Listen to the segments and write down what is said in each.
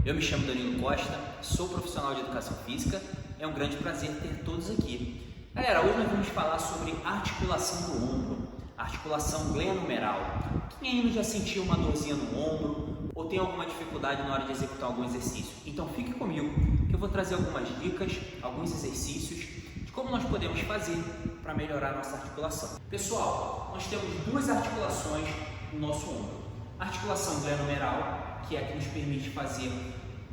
Eu me chamo Danilo Costa, sou profissional de educação física, é um grande prazer ter todos aqui. Galera, hoje nós vamos falar sobre articulação do ombro, articulação glenohumeral. Quem ainda já sentiu uma dorzinha no ombro ou tem alguma dificuldade na hora de executar algum exercício? Então fique comigo que eu vou trazer algumas dicas, alguns exercícios de como nós podemos fazer para melhorar a nossa articulação. Pessoal, nós temos duas articulações no nosso ombro. A articulação glenohumeral, que é a que nos permite fazer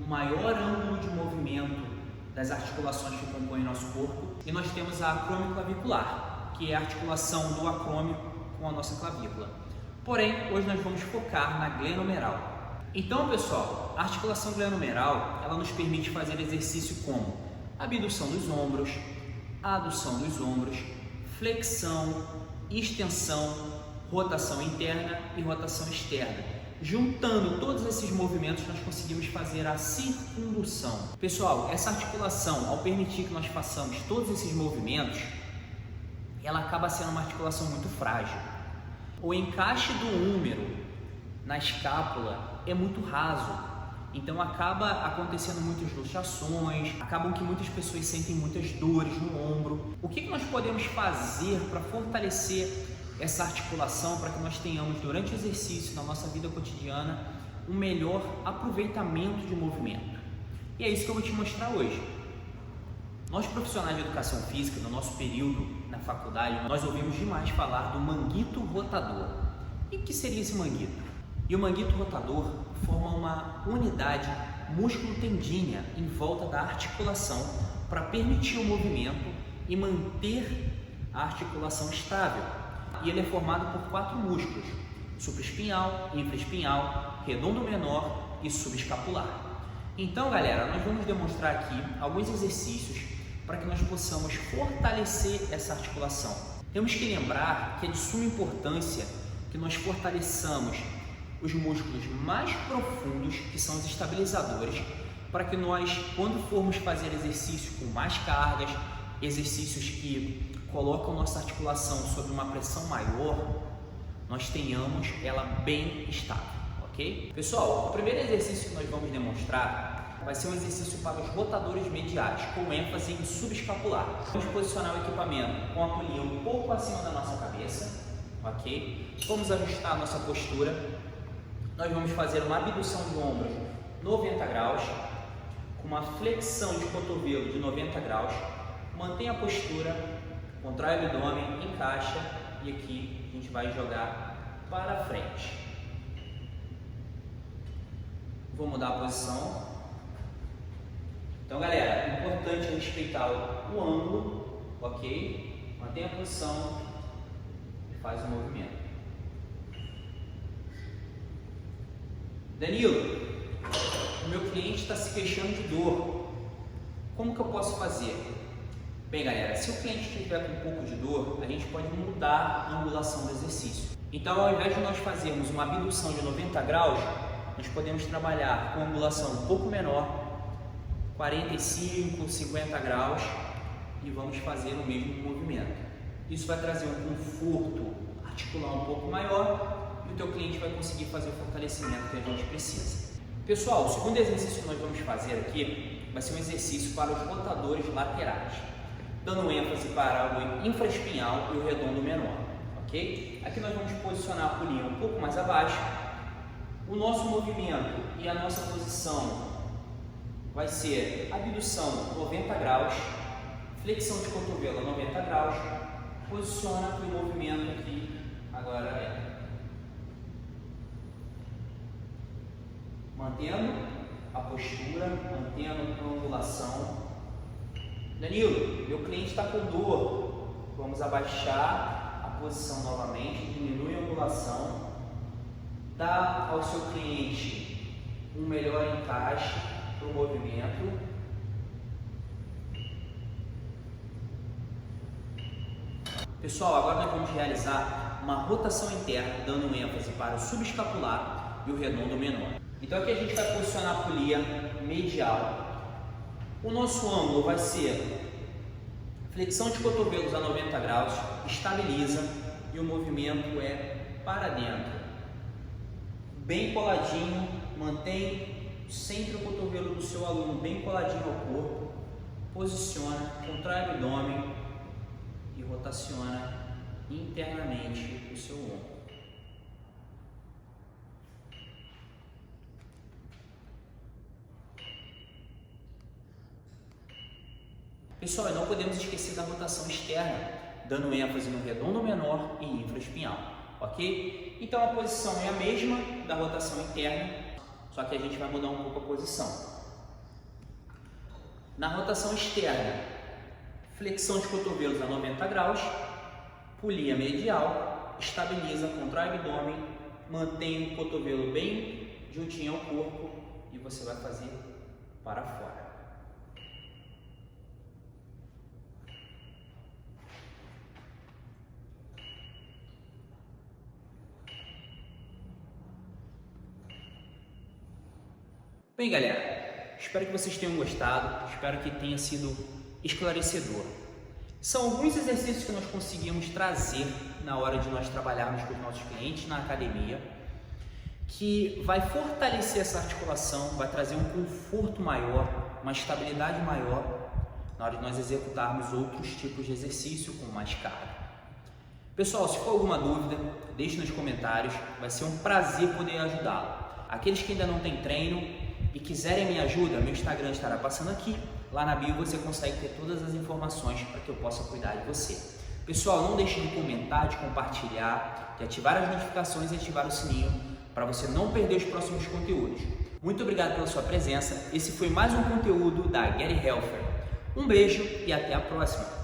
um maior ângulo de movimento das articulações que compõem nosso corpo, e nós temos a acromioclavicular, que é a articulação do acrômio com a nossa clavícula. Porém, hoje nós vamos focar na glenohumeral. Então, pessoal, a articulação glenohumeral, ela nos permite fazer exercício como abdução dos ombros, adução dos ombros, flexão, extensão, rotação interna e rotação externa. Juntando todos esses movimentos, nós conseguimos fazer a circundução. Pessoal, essa articulação, ao permitir que nós façamos todos esses movimentos, ela acaba sendo uma articulação muito frágil. O encaixe do húmero na escápula é muito raso, então acaba acontecendo muitas luxações, acabam que muitas pessoas sentem muitas dores no ombro. O que nós podemos fazer para fortalecer essa articulação, para que nós tenhamos durante o exercício, na nossa vida cotidiana, um melhor aproveitamento de movimento? E é isso que eu vou te mostrar hoje. Nós profissionais de educação física, no nosso período na faculdade, nós ouvimos demais falar do manguito rotador. E o que seria esse manguito? E o manguito rotador forma uma unidade músculo-tendínea em volta da articulação para permitir o movimento e manter a articulação estável. E ele é formado por 4 músculos: supraespinhal, infraespinhal, redondo menor e subescapular. Então, galera, nós vamos demonstrar aqui alguns exercícios para que nós possamos fortalecer essa articulação. Temos que lembrar que é de suma importância que nós fortaleçamos os músculos mais profundos, que são os estabilizadores, para que nós, quando formos fazer exercícios com mais cargas, exercícios que colocam nossa articulação sob uma pressão maior, nós tenhamos ela bem estável, ok? Pessoal, o primeiro exercício que nós vamos demonstrar vai ser um exercício para os rotadores mediais, com ênfase em subescapular. Vamos posicionar o equipamento com a polia um pouco acima da nossa cabeça, ok? Vamos ajustar a nossa postura. Nós vamos fazer uma abdução de ombros 90 graus, com uma flexão de cotovelo de 90 graus. Mantenha a postura, contrai o abdômen, encaixa e aqui a gente vai jogar para frente. Vou mudar a posição. Então, galera, é importante respeitar o ângulo, ok? Mantenha a posição e faz o movimento. Danilo, o meu cliente está se queixando de dor. Como que eu posso fazer? Bem, galera, se o cliente estiver com um pouco de dor, a gente pode mudar a angulação do exercício. Então, ao invés de nós fazermos uma abdução de 90 graus, nós podemos trabalhar com angulação um pouco menor, 45, 50 graus, e vamos fazer o mesmo movimento. Isso vai trazer um conforto articular um pouco maior e o teu cliente vai conseguir fazer o fortalecimento que a gente precisa. Pessoal, o segundo exercício que nós vamos fazer aqui vai ser um exercício para os rotadores laterais, dando ênfase para o infraespinhal e o redondo menor, ok? Aqui nós vamos posicionar a polia um pouco mais abaixo. O nosso movimento e a nossa posição vai ser abdução 90 graus, flexão de cotovelo a 90 graus, posiciona o movimento aqui, agora é mantendo a postura, mantendo a angulação. Danilo, meu cliente está com dor. Vamos abaixar a posição novamente, diminui a angulação, dá ao seu cliente um melhor encaixe para o movimento. Pessoal, agora nós vamos realizar uma rotação interna, dando ênfase para o subescapular e o redondo menor. Então aqui a gente vai posicionar a polia medial. O nosso ângulo vai ser flexão de cotovelos a 90 graus, estabiliza e o movimento é para dentro. Bem coladinho, mantém centre o cotovelo do seu aluno bem coladinho ao corpo, posiciona, contrai o abdômen e rotaciona internamente o seu ombro. Pessoal, e não podemos esquecer da rotação externa, dando ênfase no redondo menor e infraespinhal, ok? Então a posição é a mesma da rotação interna, só que a gente vai mudar um pouco a posição. Na rotação externa, flexão de cotovelos a 90 graus, polia medial, estabiliza, contrai o abdômen, mantém o cotovelo bem juntinho ao corpo e você vai fazer para fora. Bem, galera, espero que vocês tenham gostado, espero que tenha sido esclarecedor. São alguns exercícios que nós conseguimos trazer na hora de nós trabalharmos com os nossos clientes na academia, que vai fortalecer essa articulação, vai trazer um conforto maior, uma estabilidade maior na hora de nós executarmos outros tipos de exercício com mais carga. Pessoal, se for alguma dúvida, deixe nos comentários, vai ser um prazer poder ajudá-lo. Aqueles que ainda não têm treino e quiserem minha ajuda, meu Instagram estará passando aqui. Lá na bio você consegue ter todas as informações para que eu possa cuidar de você. Pessoal, não deixe de comentar, de compartilhar, de ativar as notificações e ativar o sininho para você não perder os próximos conteúdos. Muito obrigado pela sua presença. Esse foi mais um conteúdo da Get Healthier. Um beijo e até a próxima!